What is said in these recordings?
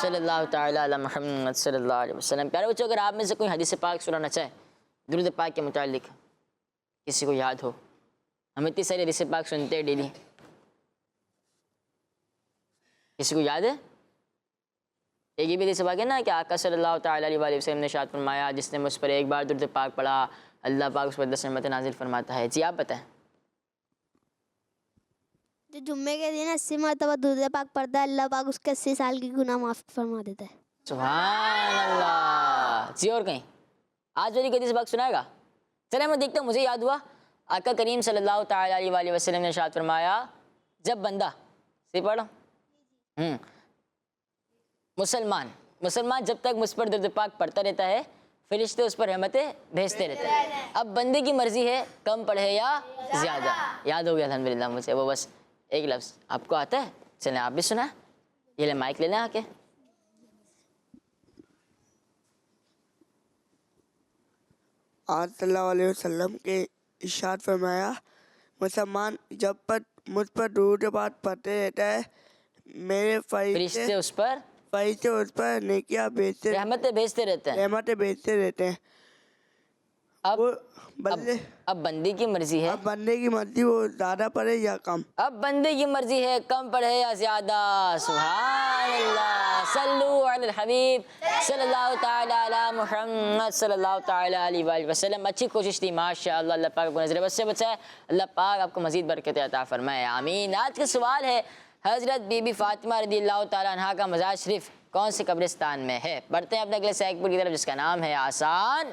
صلی اللہ تعالیٰ علی محمد صلی اللہ علیہ وسلم. پیارے بچوں، اگر آپ میں سے کوئی حدیث پاک سنانا چاہے درود پاک کے متعلق، کسی کو یاد ہو. ہم اتنی ساری حدیث پاک سنتے ہیں ڈیلی. کسی کو یاد ہے؟ ایک یہ بھی حدیث پاک ہے نا کہ آقا صلی اللہ تعالیٰ علیہ وآلہ وسلم نے ارشاد فرمایا جس نے مجھ پر ایک بار درود پاک پڑھا اللہ پاک اس پر 10 رحمتیں نازل فرماتا ہے. جی آپ بتائیں. جو جمعے کے دن 80 مرتبہ درود پاک پڑھتا ہے اللہ پاک اس کے 80 سال کی گناہ معاف فرما دیتا ہے. سبحان اللہ. جی اور کہیں آج والی حدیث پاک سنائے گا؟ چلے میں دیکھتا ہوں. مجھے یاد ہوا آقا کریم صلی اللہ تعالیٰ علیہ وآلہ وسلم نے ارشاد فرمایا جب بندہ سی پڑھا مسلمان جب تک مجھ پر درود پاک پڑھتا رہتا ہے فرشتے اس پر رحمتیں بھیجتے رہتے ہیں. اب بندے کی مرضی ہے کم پڑھے یا زیادہ. یاد ہو گیا الحمدللہ مجھے وہ بس ایک لفظ. آپ کو آتا ہے؟ چلیں آپ بھی سنائیں. یہ لے مائک لے لیں آ کے. آج صلی اللہ علیہ وسلم کے ارشاد فرمایا مسلمان جب پر مجھ پر درود پاک پڑھتے رہتا ہے میرے فرشتے اس پر نیکیاں بھیجتے رحمتیں بھیجتے رہتے ہیں. رہتے ہیں. اب وہ بندے اب بندے کی مرضی ہے اب بندے کی مرضی وہ زیادہ پڑھے یا کم. اب بندے کی مرضی ہے کم پڑھے یا زیادہ. سبحان اللہ. صلو علی الحبیب صلی اللہ تعالیٰ علی محمد صلی اللہ تعالیٰ علیہ وآلہ وسلم. اچھی کوشش تھی ماشاء اللہ. اللہ پاک کو نظر بس سے بچائے. اللہ پاک آپ کو مزید برکت عطا فرمائے. آمین. آج کا سوال ہے حضرت بی بی فاطمہ رضی اللہ تعالیٰ عنہا کا مزار شریف کون سے قبرستان میں ہے؟ بڑھتے ہیں اپنے اگلے سیگمنٹ کی طرف جس کا نام ہے آسان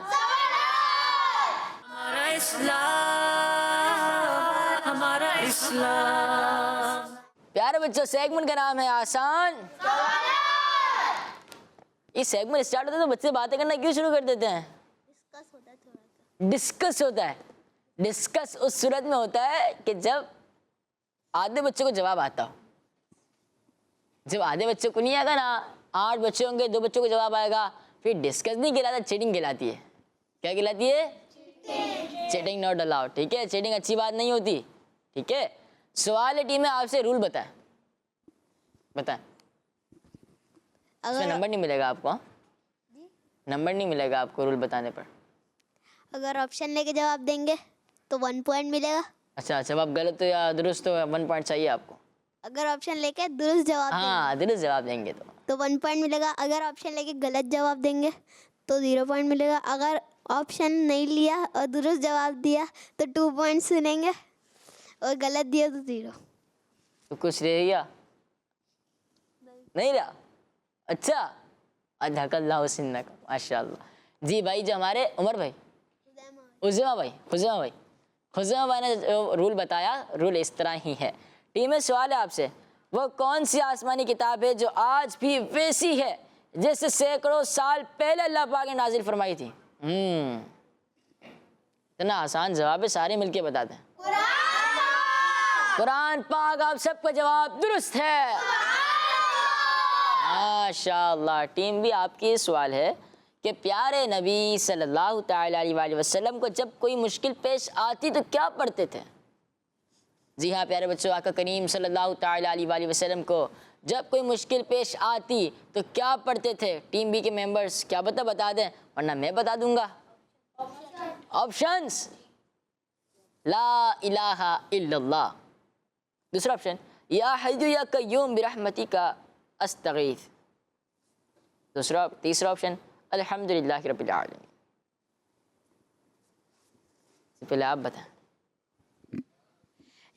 ہمارا اسلام. پیارے بچوں سیگمنٹ کا نام ہے آسان. یہ سیگمنٹ اسٹارٹ ہوتا ہے تو بچے باتیں کرنا کیوں شروع کر دیتے ہیں؟ ڈسکس ہوتا ہے. ڈسکس اس صورت میں ہوتا ہے کہ جب آدھے بچوں کو جواب آتا ہو. جب آدھے بچوں کو نہیں آئے گا نا 8 بچے ہوں گے 2 بچوں کو جواب آئے گا پھر ڈسکس نہیں کہلاتا چیٹنگ کہلاتی ہے. کیا کہلاتی ہے؟ Cheating not allowed. ٹھیک ہے چیٹنگ اچھی بات نہیں ہوتی. ٹھیک ہے سوال ہے ٹیم میں آپ سے رول بتائیں. اس میں نمبر نہیں ملے گا آپ کو. نمبر نہیں ملے گا آپ کو رول بتانے پر. اگر آپشن لے کے جواب دیں گے تو 1 پوائنٹ ملے گا. اچھا جواب غلط ہو یا درست ہو 1 پوائنٹ چاہیے آپ کو. اگر آپشن لے کے درست جواب ہاں درست جواب دیں گے تو 1 پوائنٹ ملے گا. اگر آپشن لے کے غلط جواب دیں گے تو 0 پوائنٹ ملے گا. اگر آپشن نہیں لیا اور درست جواب دیا تو 2 پوائنٹس ملیں گے اور غلط دیا تو 0. تو کچھ رہ گیا نہیں رہا. اچھا ادھک اللہ سنہ کا ماشاء اللہ. جی بھائی جو ہمارے عمر بھائی خزیمہ بھائی نے رول بتایا رول اس طرح ہی ہے. ٹیم میں سوال ہے آپ سے وہ کون سی آسمانی کتاب ہے جو آج بھی ویسی ہے جیسے سینکڑوں سال پہلے اللہ پاک نے نازل فرمائی تھی؟ اتنا آسان جواب ہے سارے مل کے بتاتے ہیں. قرآن پاک. آپ سب کا جواب درست ہے ماشاء اللہ. ٹیم بھی آپ کی سوال ہے کہ پیارے نبی صلی اللہ تعالیٰ علیہ وآلہ وسلم کو جب کوئی مشکل پیش آتی تو کیا پڑھتے تھے؟ جی ہاں پیارے بچوں آقا کریم صلی اللہ تعالیٰ علیہ وآلہ وسلم کو جب کوئی مشکل پیش آتی تو کیا پڑھتے تھے؟ ٹیم بی کے ممبرز کیا بتا دیں ورنہ میں بتا دوں گا. آپشنز لا الہ الا اللہ. دوسرا آپشن یا حی یا قیوم برحمتک استغیث. تیسرا آپشن الحمدللہ رب العالمین. پہلے آپ بتائیں.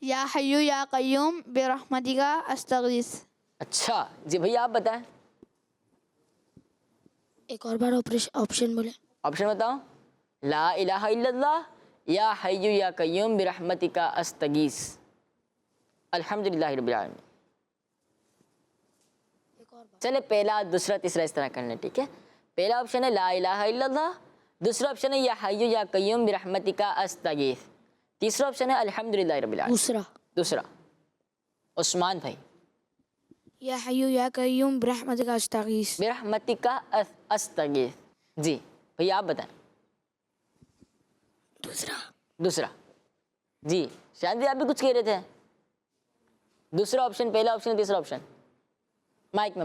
یا حیو یا قیوم برحمتک استغیث. اچھا جی بھئی آپ بتائیں. ایک اور بار آپشن بولے. آپشن بتاؤں لا الہ الا اللہ یا حی یا قیوم برحمتک استغیث الحمدللہ رب العالمین. چلے پہلا دوسرا تیسرا اس طرح کرنا. ٹھیک ہے پہلا آپشن ہے لا الہ الا اللہ. دوسرا آپشن ہے یا حی یا قیوم برحمتک استغیث. تیسرا آپشن ہے الحمدللہ رب العالمین. دوسرا عثمان بھائی. یا حیو یا قیوم برحمتک استغیث. برحمتک استغیث. جی بھئی آپ بتائیں. دوسرا جی شاید بھی آپ بھی کچھ کہہ رہے تھے. دوسرا آپشن پہلا آپشن تیسرا آپشن. مائک میں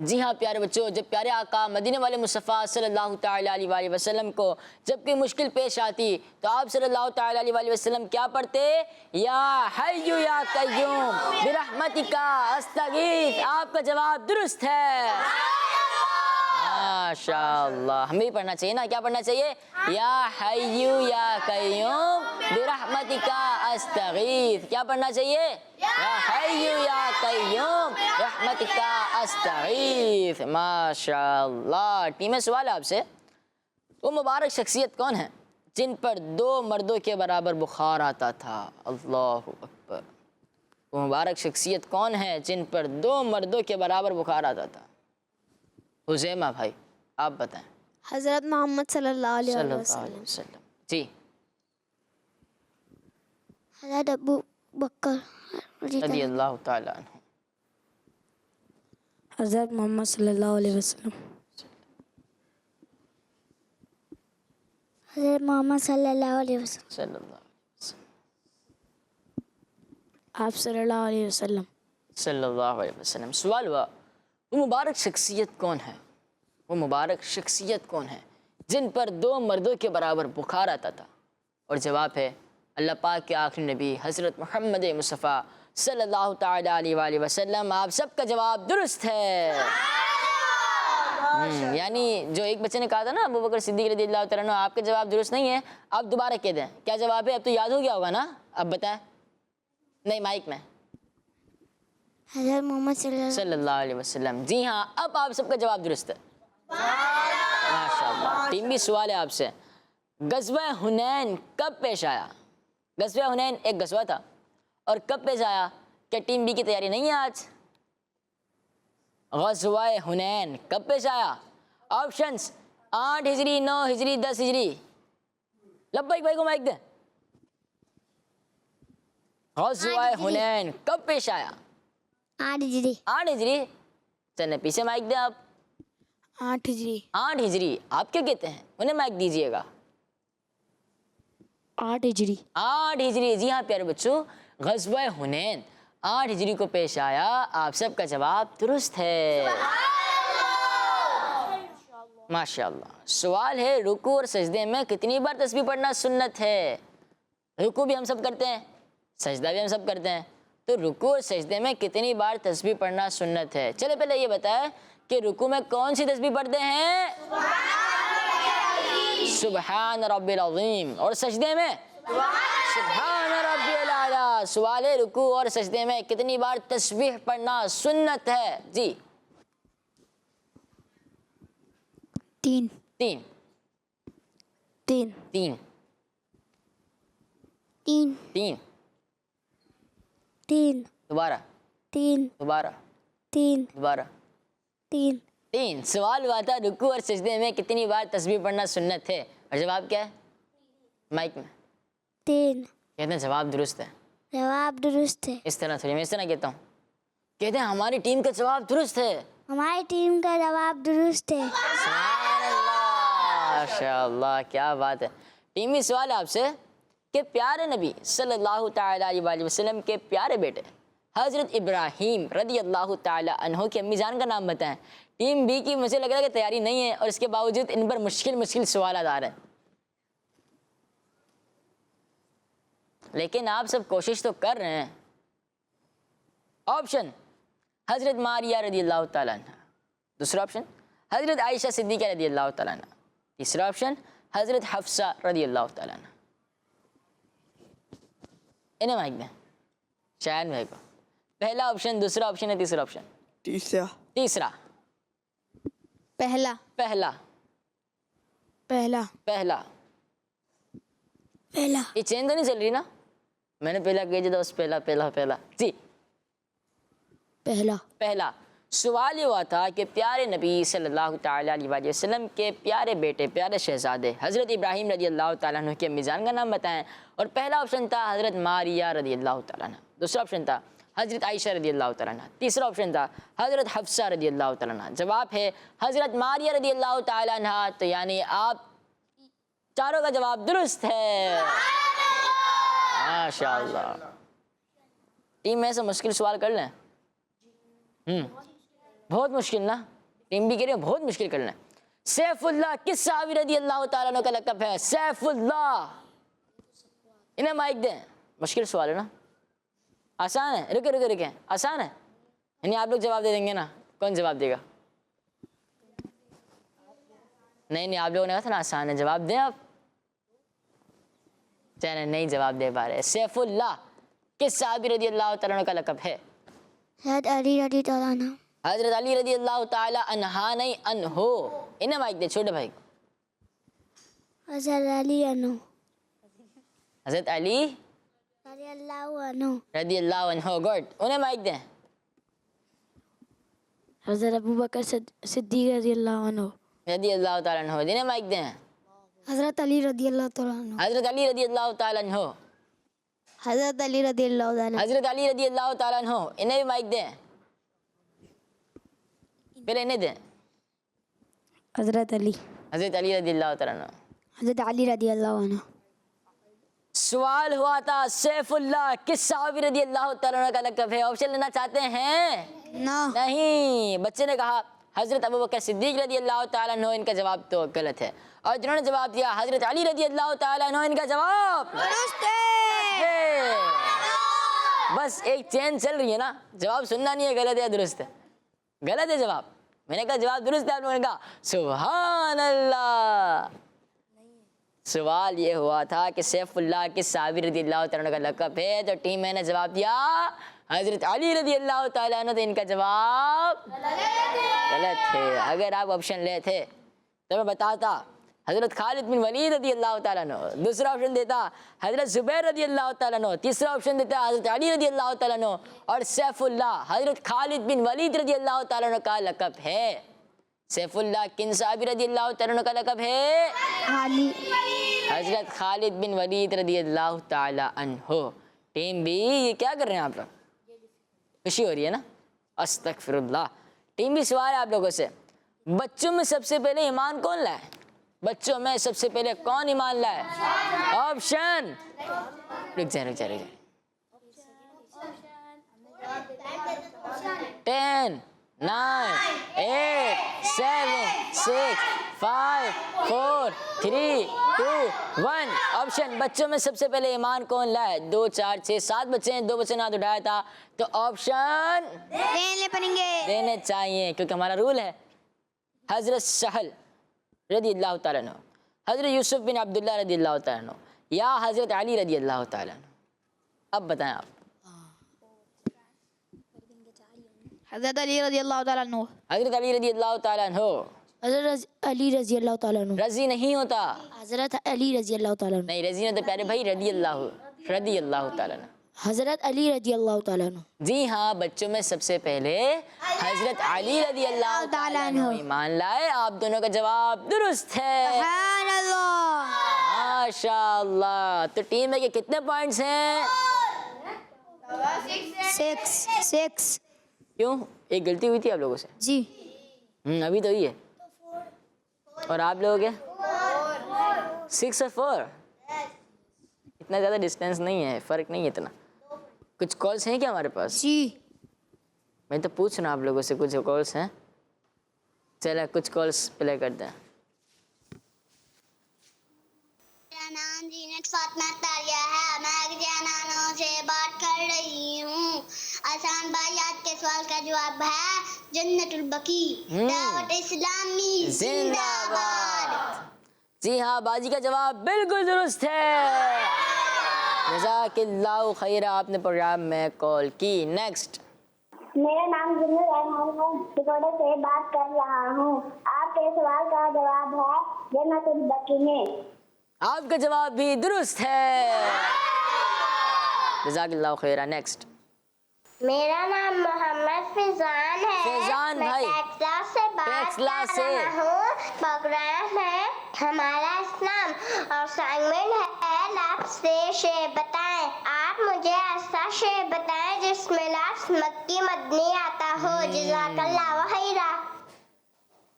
جی ہاں پیارے بچوں، جب پیارے آقا مدینے والے مصطفیٰ صلی اللہ تعالیٰ علیہ وآلہ وسلم کو جب کوئی مشکل پیش آتی تو آپ صلی اللہ تعالیٰ علیہ وآلہ وسلم کیا پڑھتے؟ یا حی یا قیوم برحمتک استغیث۔ آپ کا جواب درست ہے، ماشاءاللہ۔ ہمیں بھی پڑھنا چاہیے نا، کیا پڑھنا چاہیے؟ یا حی یا قیوم برحمتک استغیث۔ کیا پڑھنا چاہیے؟ یا حی یا قیوم برحمتک استغیث۔ ماشاءاللہ۔ ٹیم میں سوال ہے آپ سے، وہ مبارک شخصیت کون ہے جن پر 2 مردوں کے برابر بخار آتا تھا؟ اللہ اکبر۔ وہ مبارک شخصیت کون ہے جن پر 2 مردوں کے برابر بخار آتا تھا؟ حذیمہ بھائی آپ بتائیں۔ حضرت محمد صلی اللہ علیہ صلی اللہ وسلم۔ علیہ وسلم۔ جی حضرت ابو بکر رضی اللہ تعالیٰ عنہ۔ حضرت محمد صلی اللہ علیہ وسلم۔ حضرت محمد صلی اللہ علیہ وسلم۔ صلی اللہ علیہ وسلم۔ آپ صلی اللہ علیہ وسلم۔ صلی اللہ علیہ وسلم۔ سوال ہوا وہ مبارک شخصیت کون ہے؟ وہ مبارک شخصیت کون ہے جن پر 2 مردوں کے برابر بخار آتا تھا؟ اور جواب ہے اللہ پاک کے آخری نبی حضرت محمد مصطفیٰ صلی اللہ تعالیٰ علیہ وآلہ وسلم۔ آپ سب کا جواب درست ہے۔ یعنی جو ایک بچے نے کہا تھا نا ابو بکر صدیق رضی اللہ تعالیٰ عنہ، آپ کا جواب درست نہیں ہے، آپ دوبارہ کہہ دیں کیا جواب ہے؟ اب تو یاد ہو گیا ہوگا نا، اب بتائیں۔ نہیں مائک میں۔ حضرت محمد صلی اللہ علیہ وسلم۔ جی ہاں، اب آپ سب کا جواب درست ہے، ماشاءاللہ۔ ٹیم بھی سوال ہے آپ سے، غزوہ حنین کب پیش آیا؟ غزوہ حنین ایک غزوہ تھا، اور کب پیش آیا؟ کیا ٹیم بی کی تیاری نہیں ہے آج؟ غزوہ حنین کب پیش آیا؟ آپشنز 8 ہجری، 9 ہجری، 10 ہجری۔ لبیک بھائی کو مائک دیں۔ غزوہ حنین کب پیش آیا؟ 8 ہجری۔ 8 ہجری۔ چلیں پیچھے مائک دیں آپ۔ 8 ہجری۔ 8 ہجری۔ آپ کیا کہتے ہیں؟ انہیں مائک دیجئے گا۔ 8 ہجری۔ 8 ہجری۔ جی ہاں پیارے بچوں، غزوہ حنین 8 ہجری کو پیش آیا۔ آپ سب کا جواب درست ہے، ماشاءاللہ۔ سوال ہے رکوع اور سجدے میں کتنی بار تسبیح پڑھنا سنت ہے؟ رکوع بھی ہم سب کرتے ہیں، سجدہ بھی ہم سب کرتے ہیں، تو رکوع اور سجدے میں کتنی بار تسبیح پڑھنا سنت ہے؟ چلے پہلے یہ بتائیں کہ رکوع میں کون سی تسبیح پڑھتے ہیں؟ سبحان رب العظیم۔ اور سجدے میں سبحان ربی الاعلیٰ۔ سوال ہے رکوع اور سجدے میں کتنی بار تسبیح پڑھنا سنت ہے؟ جی 3 3 3 3 3 3 3 دوبارہ 3 دوبارہ 3 دوبارہ 3 3۔ سوال ہوا تھا رکوع اور سجدے میں کتنی بار تسبیح پڑھنا سنت ہے، اور جواب کیا ہے؟ مائک میں 3۔ کہتے ہیں جواب درست ہے۔ جواب درست ہے۔ اس طرح تھوڑی، میں اس طرح کہتا ہوں، کہتے ہیں ہماری ٹیم کا جواب درست ہے۔ ہماری ٹیم کا جواب درست ہے۔ سبحان اللہ، ماشاءاللہ، کیا بات ہے۔ ٹیمی سوال ہے آپ سے کہ پیارے نبی صلی اللہ تعالیٰ علیہ وآلہ وسلم کے پیارے بیٹے حضرت ابراہیم رضی اللہ تعالیٰ عنہ کی امی جان کا نام بتائیں۔ ٹیم بی کی مجھے لگ رہا ہے کہ تیاری نہیں ہے، اور اس کے باوجود ان پر مشکل سوالات آ رہے ہیں، لیکن آپ سب کوشش تو کر رہے ہیں۔ آپشن حضرت ماریہ رضی اللہ تعالیٰ عنہ، دوسرا آپشن حضرت عائشہ صدیقہ رضی اللہ تعالیٰ عنہ، تیسرا آپشن حضرت حفصہ رضی اللہ تعالیٰ عنہ۔ انہیں مائک دیں شاہد بھائی کو۔ پہلا آپشن، دوسرا آپشن ہے، تیسرا آپشن؟ تیسرا تیسرا۔ پہلا پہلا پہلا پہلا پہلا یہ چین تو نہیں چل رہی نا؟ میں نے پہلا کہا جاتا بس پہلا پہلا پہلا۔ جی پہلا پہلا۔ سوال یہ ہوا تھا کہ پیارے نبی صلی اللہ تعالیٰ علیہ وآلہ وسلم کے پیارے بیٹے، پیارے شہزادے حضرت ابراہیم رضی اللہ تعالیٰ عنہ کے امی جان کا نام بتائیں، اور پہلا آپشن تھا حضرت ماریہ رضی اللہ تعالیٰ عنہ، دوسرا آپشن تھا حضرت عائشہ رضی اللہ تعالیٰ عنہ، تیسرا آپشن تھا حضرت حفصہ رضی اللہ تعالیٰ عنہ۔ جواب ہے حضرت ماریہ رضی اللہ تعالیٰ عنہ، تو یعنی آپ چاروں کا جواب درست ہے، ماشاءاللہ۔ ٹیم میں سے مشکل سوال کر لیں۔ بہت مشکل نا, ٹیم بھی کہہ رہے ہیں بہت مشکل کرنا ہے. سیف اللہ کس صحابی رضی اللہ تعالیٰ عنہ کا لقب ہے؟ سیف اللہ. انہیں مائک دیں. مشکل سوال ہے نا, آسان ہے. رکے آسان ہے, یعنی آپ لوگ جواب دے دیں گے نا. کون جواب دے گا؟ نہیں آپ لوگوں نے کہا تھا نا آسان ہے, جواب دیں آپ. چلیں نہیں جواب دے پا رہے. سیف اللہ کس صحابی رضی اللہ تعالیٰ عنہ کا لقب ہے؟ حضرت علی رضی اللہ عنہ. حضرت علی رضی اللہ تعالیٰ عنہ نہیں عنہ. انہیں مائک دے چھوٹے بھائی. حضرت علی عنہ. حضرت علی رضی اللہ عنہ. رضی اللہ عنہ. گڈ. انہیں مائک دیں. حضرت ابو بکر صدیق رضی اللہ عنہ. رضی اللہ تعالیٰ عنہ. انہیں مائک دیں. حضرت علی رضی اللہ تعالیٰ عنہ. حضرت علی رضی اللہ تعالیٰ عنہ. حضرت علی رضی اللہ تعالیٰ عنہ. حضرت علی رضی اللہ تعالیٰ عنہ. انہیں بھی مائک دیں. پہلے انہیں دیں. حضرت علی. حضرت علی رضی اللہ تعالیٰ عنہ. حضرت علی رضی اللہ عنہ. سوال ہوا تھا سیف اللہ کس صحابی رضی اللہ تعالیٰ عنہ کا لقب ہے؟ آپشن لینا چاہتے ہیں؟ نہیں. بچے نے کہا حضرت ابو بکر صدیق رضی اللہ تعالیٰ عنہ. ان کا جواب تو غلط ہے. اور جنہوں نے جواب دیا حضرت علی رضی اللہ تعالیٰ عنہ, ان کا جواب درست ہے. بس ایک چین چل رہی ہے نا, جواب سننا نہیں ہے غلط ہے درست ہے. غلط ہے جواب. میں نے کہا جواب درست ہے, آپ لوگوں نے کہا سبحان اللہ. سوال یہ ہوا تھا کہ سیف اللہ کس صحابی رضی اللہ تعالیٰ عنہ کا لقب ہے, تو ٹیم میں نے جواب دیا حضرت علی رضی اللہ تعالیٰ عنہ. تو ان کا جواب غلط ہے. اگر آپ آپشن لے تھے تو میں بتاتا حضرت خالد بن ولید رضی اللہ تعالیٰ عنہ. دوسرا آپشن دیتا حضرت زبیر رضی اللہ تعالیٰ عنہ. تیسرا آپشن دیتا حضرت علی رضی اللہ تعالیٰ عنہ. اور سیف اللہ حضرت خالد بن ولید رضی اللہ تعالیٰ عنہ کا لقب ہے. سیف اللہ کن صحابی رضی اللہ تعالیٰ عنہ کا لقب ہے؟ علی. حضرت خالد بن ولید رضی اللہ تعالیٰ عنہ. ٹیم بھی یہ کیا کر رہے ہیں آپ لوگ؟ خوشی ہو رہی ہے نا. استغفر اللہ. ٹیم بھی سوال ہے آپ لوگوں سے, بچوں میں سب سے پہلے ایمان کون لائے؟ بچوں میں سب سے پہلے کون ایمان لائے؟ آپشن. رک جائے. 10 9 8 7 6 5 4 3 2 1. آپشن بچوں میں سب سے پہلے ایمان کون لائے؟ 2 4 6 7 بچے ہیں, 2 بچے نے ہاتھ اٹھایا تھا, تو آپشن دینے پڑیں گے. دینے چاہیے کیونکہ ہمارا رول ہے. حضرت سہل رضی اللہ تعالیٰ عنہ, حضرت یوسف بن عبداللہ رضی اللہ تعالیٰ عنہ, یا حضرت علی رضی اللہ تعالیٰ عنہ. اب بتائیں آپ. حضرت علی رضی اللہ تعالیٰ عنہ. حضرت علی رضی اللہ تعالیٰ عنہ. حضرت علی رضی اللہ تعالیٰ عنہ. رضی نہیں ہوتا. حضرت علی رضی اللہ تعالیٰ عنہ. نہیں رضی نہیں تو پیارے بھائی رضی اللہ تعالیٰ عنہ. حضرت علی رضی اللہ تعالیٰ عنہ. جی ہاں, بچوں میں سب سے پہلے حضرت علی رضی اللہ تعالیٰ عنہ ایمان لائے. آپ دونوں کا جواب درست ہے. سبحان اللہ. ماشاء اللہ. تو ٹیم میں کے کتنے پوائنٹس ہیں؟ 6. کیوں, ایک غلطی ہوئی تھی آپ لوگوں سے. جی. ابھی تو ہی ہے. اور آپ لوگوں کے 6 اور 4. اتنا زیادہ ڈسٹینس نہیں ہے, فرق نہیں ہے اتنا. کچھ کالس ہیں کیا ہمارے پاس؟ جی. میں تو پوچھ رہا ہوں آپ لوگوں سے, کچھ کالس ہیں؟ چلے کچھ کالس پلے کرتے ہیں. میرا نام زینت فاطمہ تاریہ ہے. میں جانانوں سے بات کر رہی ہوں. آسان بھائی آج کے سوال کا جواب ہے جنت البقیع. دعوت اسلامی زندہ باد. جی ہاں, باجی کا جواب بالکل درست ہے. جزاک اللہ خیر, آپ نے پروگرام میں کال کی. نیکسٹ. میرا نام جنت رحمان ہے. ریکارڈر سے بات کر رہا ہوں. آپ کے سوال کا جواب ہے جنت البقیع میں. آپ کا جواب بھی درست ہے. جزاک اللہ خیر. نیکسٹ. میرا نام محمد فیضان ہے. فیضان بھائی, میں ٹیکساس سے بات کر رہا ہوں. پروگرام ہے ہمارا اسلام اور اسائنمنٹ ہے لفظ سے شے بتائیں. آپ مجھے ایسا شے بتائیں جس میں لفظ مکی مدنی آتا ہو. جزاک اللہ خیرا.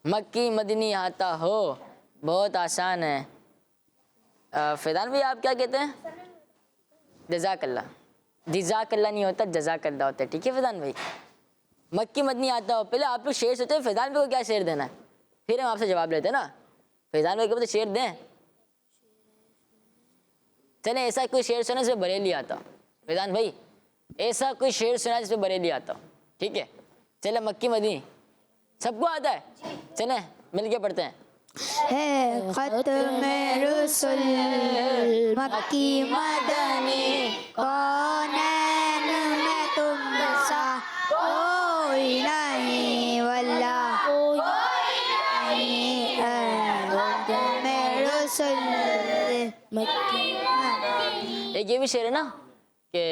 مکی مدنی آتا ہو. بہت آسان ہے. فیضان بھائی آپ کیا کہتے ہیں؟ جزاک اللہ. جزاک اللہ نہیں ہوتا, جزاک اللہ ہوتا ہے. ٹھیک ہے فیضان بھائی. مکی مدنی آتا ہو. پہلے آپ لوگ شعر سوچے فیضان بھائی کو کیا شعر دینا ہے, پھر ہم آپ سے جواب لیتے ہیں نا. فیضان بھائی کو تو شعر دیں. چلیں ایسا کوئی شعر سنا جس پہ بریلی آتا ہو. فیضان بھائی ایسا کوئی شعر سنا جس پہ بریلی آتا ہو. ٹھیک ہے چلیں مکی مدنی سب کو آتا ہے, چلیں مل کے پڑھتے ہیں. ہے ختم رسل مکی مدنی کونین میں تم سا کوئی نہیں واللہ کوئی نہیں ہے ختم رسل مکی مدنی. ایک یہ بھی شعر ہے نا کہ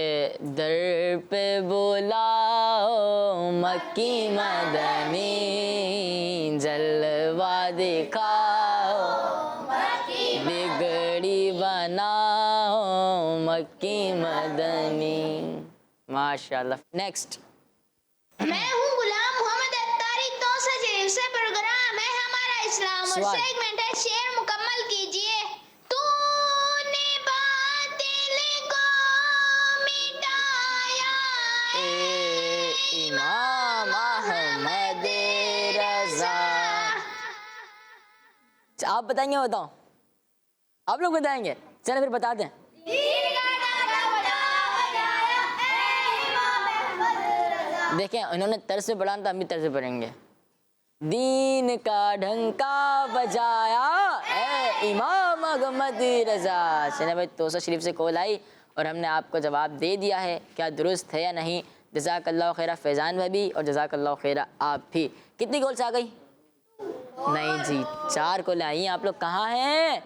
در پہ بلاؤ مکی مدنی جلوہ دکھاؤ بگڑی بناؤ مکی مدنی. ماشاءاللہ. نیکسٹ. میں ہوں غلام محمد اتاری توسہ شریف سے پروگرام ہے ہمارا اسلام اور سوال. سیگمنٹ ہے شعر مکمل کیجئے. تو نے باطل کو مٹایا اے امام احمد رضا. آپ بتائیں گے بتاؤں, آپ لوگ بتائیں گے, چلیں پھر بتا دیں. دیکھیں انہوں نے طرز سے پڑھا تو ہم بھی طرز سے پڑھیں گے. دین کا ڈھنکا بجایا اے امام احمد رضا. چلیں بھائی توسہ شریف سے کال آئی اور ہم نے آپ کو جواب دے دیا ہے, کیا درست ہے یا نہیں. جزاک اللہ خیرہ فیضان بھائی بھی اور جزاک اللہ خیرہ آپ بھی. کتنی کالس آ گئی؟ نہیں جی 4 کالیں آئی ہیں. آپ لوگ کہاں ہیں,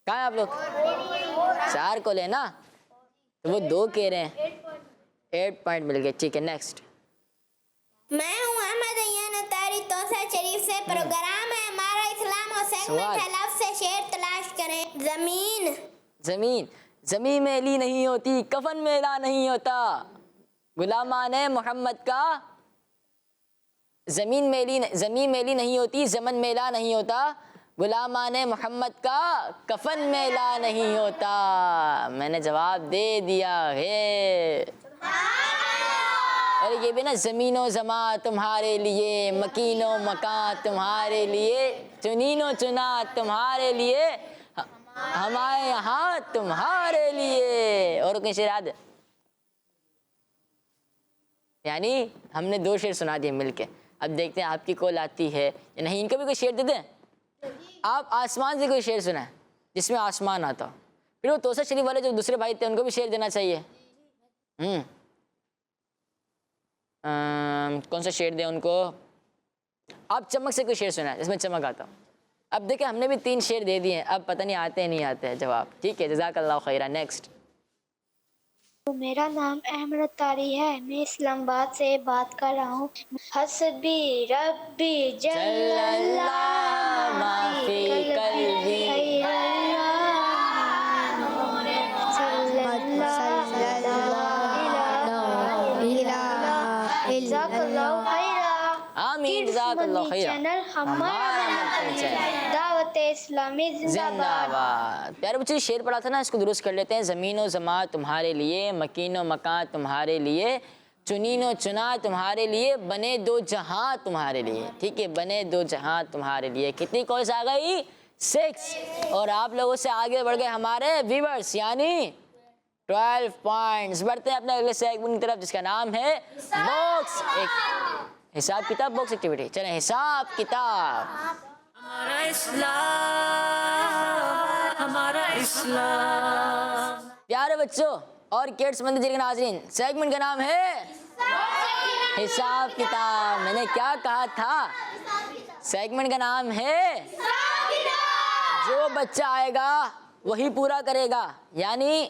کہاں ہیں آپ لوگ؟ 4 کالیں نا, تو وہ 2 کہہ رہے ہیں. 8 پوائنٹ مل گئے. ٹھیک ہے نیکسٹ. میں ہوں احمد ایان اتاری توسہ شریف سے پروگرام ہے ہمارا اسلام اور سوال. سیگمنٹ ہے لفظ سے شعر تلاش کریں. زمین زمین. زمین میلی نہیں ہوتی, کفن میلا نہیں ہوتا. غلامان محمد کا زمین میلی نہیں ہوتی, زمن میلا نہیں ہوتا. غلامان محمد کا کفن میلا نہیں ہوتا. میں نے جواب دے دیا ہے. اور یہ بھی نا زمین و زماں تمہارے لیے, مکین و مکان تمہارے لیے, چنین و چنا تمہارے لیے, ہمارے یہاں تمہارے لیے. اور کوئی شعر یاد ہے؟ یعنی ہم نے 2 شعر سنا دیے مل کے. اب دیکھتے ہیں آپ کی کال آتی ہے یا نہیں. ان کا بھی کوئی شعر دے دیں. آپ آسمان سے کوئی شعر سنائیں جس میں آسمان آتا ہو. پھر وہ توسہ شریف والے جو دوسرے بھائی تھے ان کو بھی شعر دینا چاہیے. کون سا شعر دیں ان کو؟ آپ چمک سے کوئی شعر سنائیں جس میں چمک آتا ہو. اب دیکھیں ہم نے بھی 3 شعر دے دیے ہیں, اب پتہ نہیں آتے نہیں آتے ہیں جواب. ٹھیک ہے جزاک اللہ خیرہ. نیکسٹ. میرا نام احمد اتاری ہے, میں اسلام آباد سے بات کر رہا ہوں. حسبی ربی جل اللہ ما فی قلبی خیر اللہ صلی اللہ خیرہ. آمین جزاک اللہ خیرہ. چینل ہمارا دعوت اسلامی زندہ باد. پیارے بچے شعر پڑھا تھا نا, اس کو درست کر لیتے ہیں. زمین و زماں تمہارے لیے, مکین و مکان تمہارے لیے, چنین و چنا تمہارے لیے, بنے 2 جہاں تمہارے لیے. ٹھیک ہے بنے 2 جہاں تمہارے لیے. کتنی کالس آ گئی؟ 6. اور آپ لوگوں سے آگے بڑھ گئے ہمارے ویورز یعنی 12 پوائنٹس. بڑھتے ہیں اپنے اگلے سیگمنٹ کی طرف جس کا نام ہے باکس حساب کتاب باکس ایکٹیویٹی. چلیں حساب کتاب. ہمارا اسلام ہمارا اسلام. پیارے بچوں اور کیڈس مندر کے ناظرین, سیگمنٹ کا نام ہے حساب کتاب. میں نے کیا کہا تھا؟ سیگمنٹ کا نام ہے جو بچہ آئے گا وہی پورا کرے گا. یعنی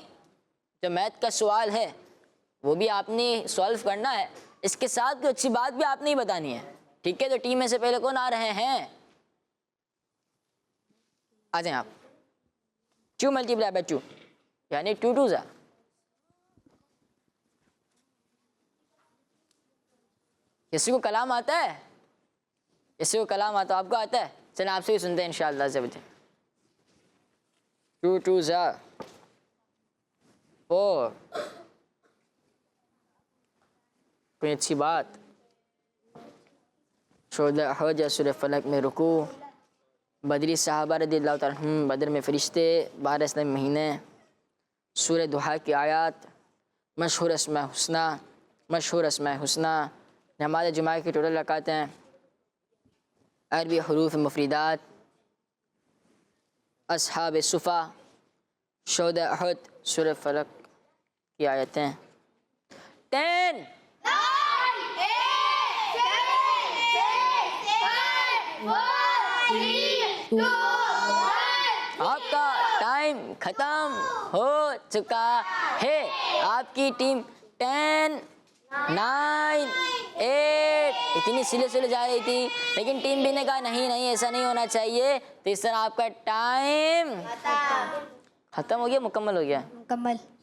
جو میتھ کا سوال ہے وہ بھی آپ نے سولو کرنا ہے, اس کے ساتھ کوئی اچھی بات بھی آپ نے ہی بتانی ہے. ٹھیک ہے تو ٹیم میں سے پہلے کون آ رہے ہیں؟ آ جائیں آپ. 2 ملٹیپلائی بائی 2 یعنی 2 2 زا. کسی کو کلام آتا ہے؟ کسی کو کلام آتا ہے؟ آپ کو آتا ہے؟ چلیں آپ سے بھی سنتے ہیں انشاءاللہ سے. 2 2 زا 4. کوئی اچھی بات شہداء احد یا سورہ فلق میں رکوع، بدری صحابہ رضی اللہ تعالیٰ عنہم، بدر میں فرشتے، 12 اسلامی مہینے، سورہ دحا کی آیات، مشہور اسماء حسنہ، نماز جمعہ کی ٹوٹل رکعتیں، عربی حروف مفردات، اصحاب صفا، شہداء احد، سورہ فلق کی آیتیں۔ 10 آپ کا ٹائم ختم ہو چکا ہے۔ آپ کی ٹیم 10 9 8 اتنی سلے جا رہی تھی، لیکن ٹیم بی نے کہا نہیں ایسا نہیں ہونا چاہیے، تو اس طرح آپ کا ٹائم ختم ہو گیا، مکمل ہو گیا،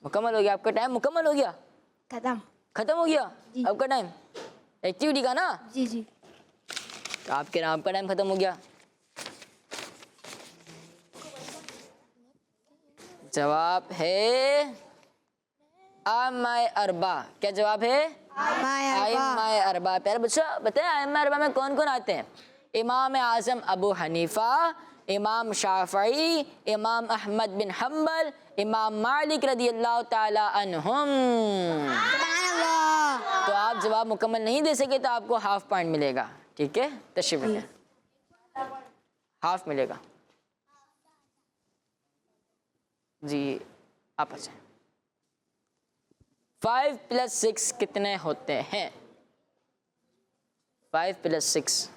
مکمل ہو گیا، آپ کا ٹائم مکمل ہو گیا، ختم ہو گیا آپ کا ٹائم ایکٹیویٹی کا نا؟ جی تو آپ کے آپ کا ٹائم ختم ہو گیا۔ جواب ہے ائمہ اربعہ۔ کیا جواب ہے؟ ائمہ اربعہ۔ پیارے بچوں بتائیں ائمہ اربعہ میں کون کون آتے ہیں؟ امام اعظم ابو حنیفہ، امام شافعی، امام احمد بن حنبل، امام مالک رضی اللہ تعالی عنہم۔ تو آپ جواب مکمل نہیں دے سکے تو آپ کو ہاف پوائنٹ ملے گا، ٹھیک ہے؟ تشریف رکھیں، ہاف ملے گا۔ جی آپ اچھا 5 + 6 کتنے ہوتے ہیں؟ 5 + 6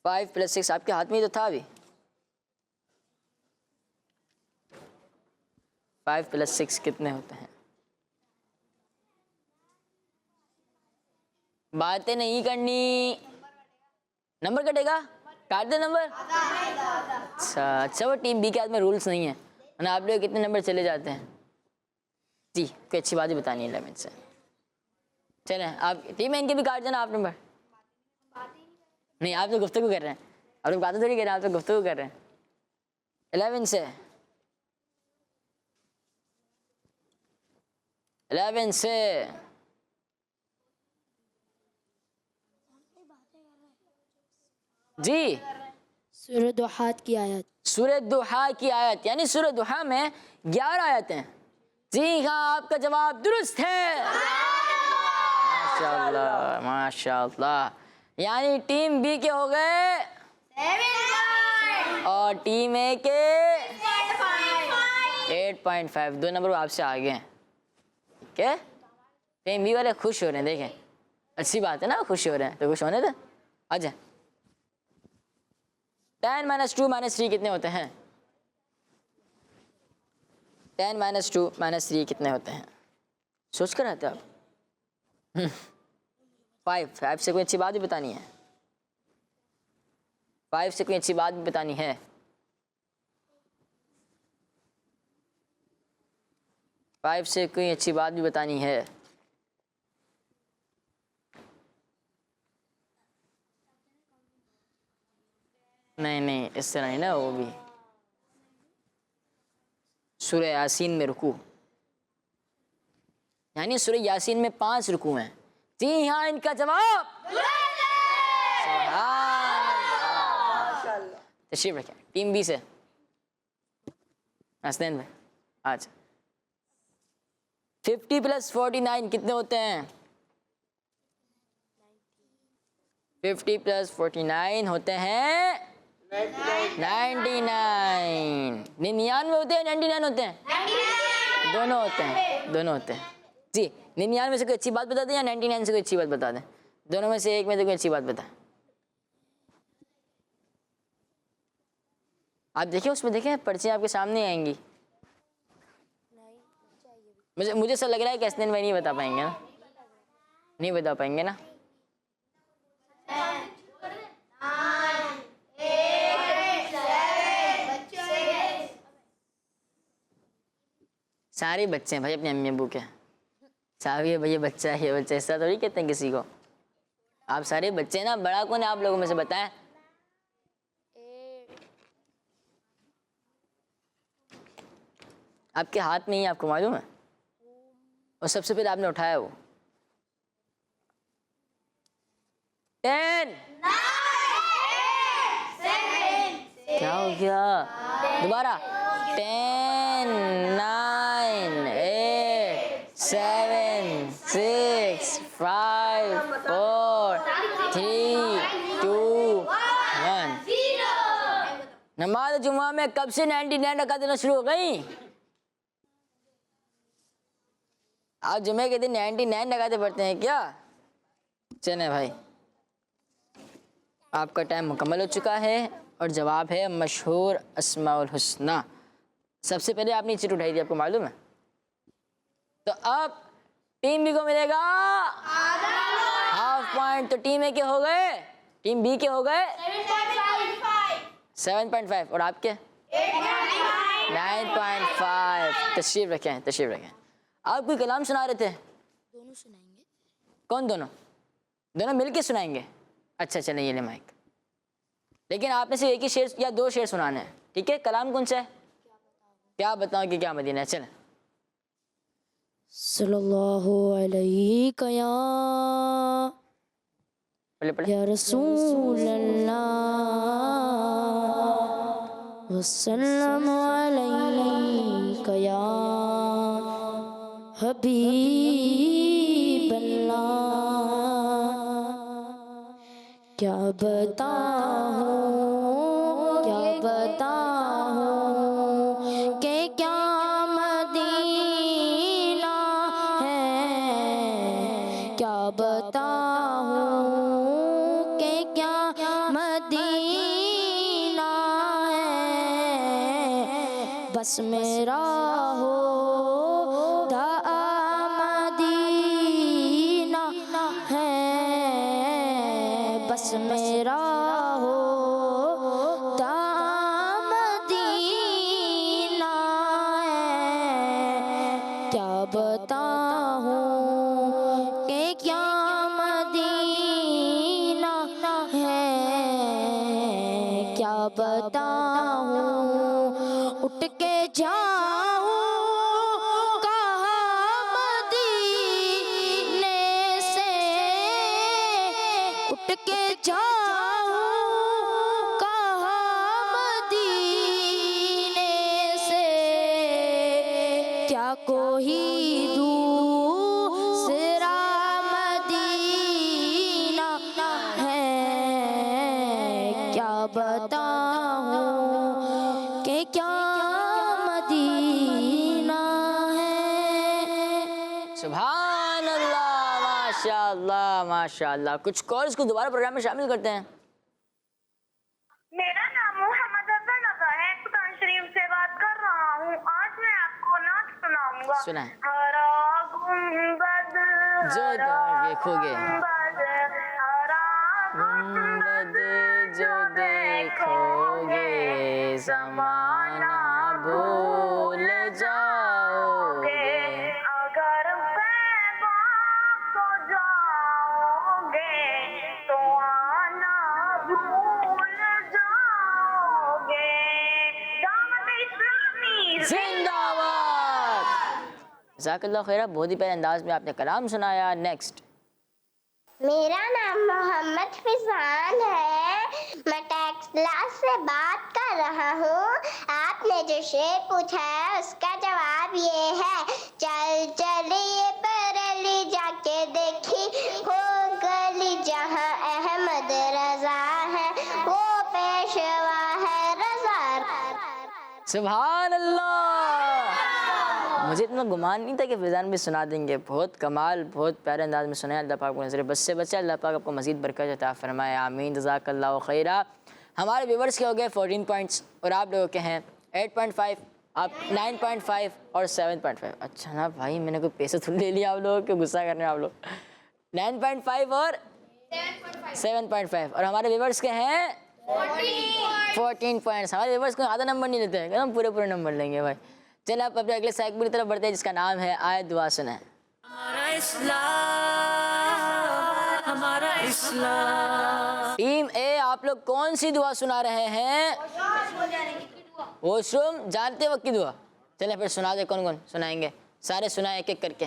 5 + 6 آپ کے ہاتھ میں ہی تو تھا ابھی۔ 5 + 6 کتنے ہوتے ہیں؟ باتیں نہیں کرنی، نمبر کٹے گا، کاٹ دے نمبر۔ اچھا وہ ٹیم بی کے ہاتھ میں رولز نہیں ہیں، ورنہ آپ لوگ کتنے نمبر چلے جاتے ہیں۔ جی کوئی اچھی بات ہی بتانی ہے 11 سے۔ چلیں آپ ٹیم ان کے بھی کاٹ دینا آپ نمبر۔ نہیں آپ تو گفتگو کر رہے ہیں، آپ لوگ باتیں تھوڑی کر رہے ہیں، آپ تو گفتگو کر رہے ہیں۔ 11 سے 11 سے جی سورہ دحا کی آیت، سورہ دحا کی آیت، یعنی سورہ دحا میں 11 آیتیں۔ جی ہاں آپ کا جواب درست ہے، ماشاءاللہ ماشاءاللہ۔ یعنی ٹیم بی کے ہو گئے 7 اور ٹیم اے کے 8.5، 2 نمبر آپ سے آگے ہیں، ٹھیک ہے؟ ٹیم بی والے خوش ہو رہے ہیں، دیکھیں اچھی بات ہے نا، خوش ہو رہے ہیں تو خوش ہونے دیں۔ آ جائیں 10 - 2 - 3 کتنے ہوتے ہیں؟ 10 - 2 - 3 کتنے ہوتے ہیں؟ سوچ کر آتے آپ۔ 5 سے کوئی اچھی بات بھی بتانی ہے، 5 سے کوئی اچھی بات بھی بتانی ہے۔ 5 سے کوئی اچھی بات بھی بتانی ہے۔ نہیں اس طرح نہیں نا، وہ بھی سورہ یاسین میں رکوع، یعنی سورہ یاسین میں 5 رکوع ہیں۔ جی ہاں ان کا جواب سبحان اللہ۔ تشریف رکھیں ٹیم بی سے حسنین بھائی۔ آج 50 + 49 کتنے ہوتے ہیں؟ 50 + 49 ہوتے ہیں 99۔ 99 ہوتے ہیں 99 ہوتے ہیں؟ دونوں ہوتے ہیں، دونوں ہوتے ہیں۔ جی 99 سے کوئی اچھی بات بتا دیں یا 99 سے کوئی اچھی بات بتا دیں؟ دونوں میں سے ایک میں سے کوئی اچھی بات بتائیں۔ آپ دیکھیں اس میں دیکھیں پرچیاں آپ کے سامنے آئیں گی۔ مجھے ایسا لگ رہا ہے کہ حسنین بھائی نہیں بتا پائیں گے نا، نہیں بتا پائیں گے نا۔ سارے بچے ہیں بھائی اپنے امی ابو کے، سارے بھائی بچہ ہے، یہ بچہ، ایسا تھوڑی کہتے ہیں کسی کو۔ آپ سارے بچے ہیں نا، بڑا کون ہے آپ لوگوں میں سے بتائیں؟ آپ کے ہاتھ میں ہی، آپ کو معلوم ہے اور سب سے پہلے آپ نے اٹھایا وہ 10 کیا ہو گیا دوبارہ 10 9 8 7 6 5 4 3 2 1 نماز جمعہ میں کب سے 99 رکعت دینا شروع ہو گئی؟ آپ جمعے کے دن 99 رکعتیں پڑھتے ہیں کیا؟ چلیں بھائی آپ کا ٹائم مکمل ہو چکا ہے اور جواب ہے مشہور اسماء الحسنہ. سب سے پہلے آپ نے چٹ اٹھائی تھی، آپ کو معلوم ہے. تو اب ٹیم بی کو ملے گا ہاف پوائنٹ. تو ٹیم اے کے ہو گئے، ٹیم بی کے ہو گئے 7.5 اور آپ کے 9.5. تشریف رکھیں تشریف رکھیں. آپ کوئی کلام سنا رہے تھے؟ دونوں سنائیں گے. کون دونوں؟ دونوں مل کے سنائیں گے. اچھا چلیں یہ لیں مائک. لیکن آپ نے سے ایک ہی شعر یا 2 شعر سنانے ہیں، ٹھیک ہے؟ کلام کون سا ہے؟ کیا بتاؤں کہ کیا مدینہ ہے. چلیں. صلی اللہ علیہ یا پڑھے پڑھے. یا رسول اللہ وسلم علیک یا حبیب اللہ. کیا بتاؤں کہ کیا مدینہ ہے. کیا بتاؤں کہ کیا مدینہ ہے. بس میرا ہو مدینہ ہے. بس میرا ہو مدینہ ہے. کیا بتاؤں کہ کیا مدینہ ہے. کیا بتاؤں اٹھ کے جاؤں کہاں مدینے سے. اٹھ کے جاؤں کہاں مدینے سے. کیا کوئی دوسرا مدینہ ہے. کیا بتاؤں کہ کیا مدینہ ہے. سبحان اللہ، ماشاء اللہ ماشاء اللہ. کچھ کالز کو دوبارہ پروگرام میں شامل کرتے ہیں. میرا نام محمد افضل نظر ہے، قرآن شریف سے بات کر رہا ہوں. آج میں آپ کو نعت سناؤں گا. سنائیں. ہرا گنبد جو دیکھو گے گنبد جو دیکھو گے زمانہ بھول جاؤ گے. اگر پیغام کو جاؤ گے تو آنا بھول جاؤ گے. دعوت اسلامی زندہ باد. جزاک اللہ خیر. بہت ہی پیارے انداز میں آپ نے کلام سنایا. نیکسٹ. میرا نام محمد فضان ہے، میں ٹیکس کلاس سے بات کر رہا ہوں. آپ نے جو شعر پوچھا ہے اس کا جواب یہ ہے. چل چلیے بریلی جا کے دیکھی ہو گلی جہاں احمد رضا ہے وہ پیشوا ہے رضا. سبحان اللہ. مجھے اتنا گمان نہیں تھا کہ فیضان بھی سنا دیں گے. بہت کمال، بہت پیارے انداز میں سنایا. اللہ پاک کو نظر بس سے بچے. اللہ پاک آپ کو مزید برکت عطا فرمائے. آمین. جزاک اللہ خیرہ. ہمارے ویورز کے ہو گئے 14 پوائنٹس اور آپ لوگوں کے ہیں 8.5. آپ 9.5 اور 7.5. اچھا نا بھائی، میں نے کوئی پیسے تھوڑی لے لیا آپ لوگوں کے، غصہ کرنے آپ لوگ. 9.5 اور 7.5 اور ہمارے ویورز کے ہیں 14 پوائنٹس. ہمارے ویورز کو آدھا نمبر نہیں لیتے ہیں، ہم پورے نمبر لیں گے بھائی. چلیں آپ اپنے اگلے سیگمنٹ کی طرف بڑھتے ہیں جس کا نام ہے آیت دعا سنیں. ہمارا اسلام ہمارا اسلام. ٹیم اے آپ لوگ کون سی دعا سنا رہے ہیں؟ واش روم جانتے وقت کی دعا. چلیں پھر سنا دیں. کون کون سنائیں گے؟ سارے سنائیں ایک ایک کر کے.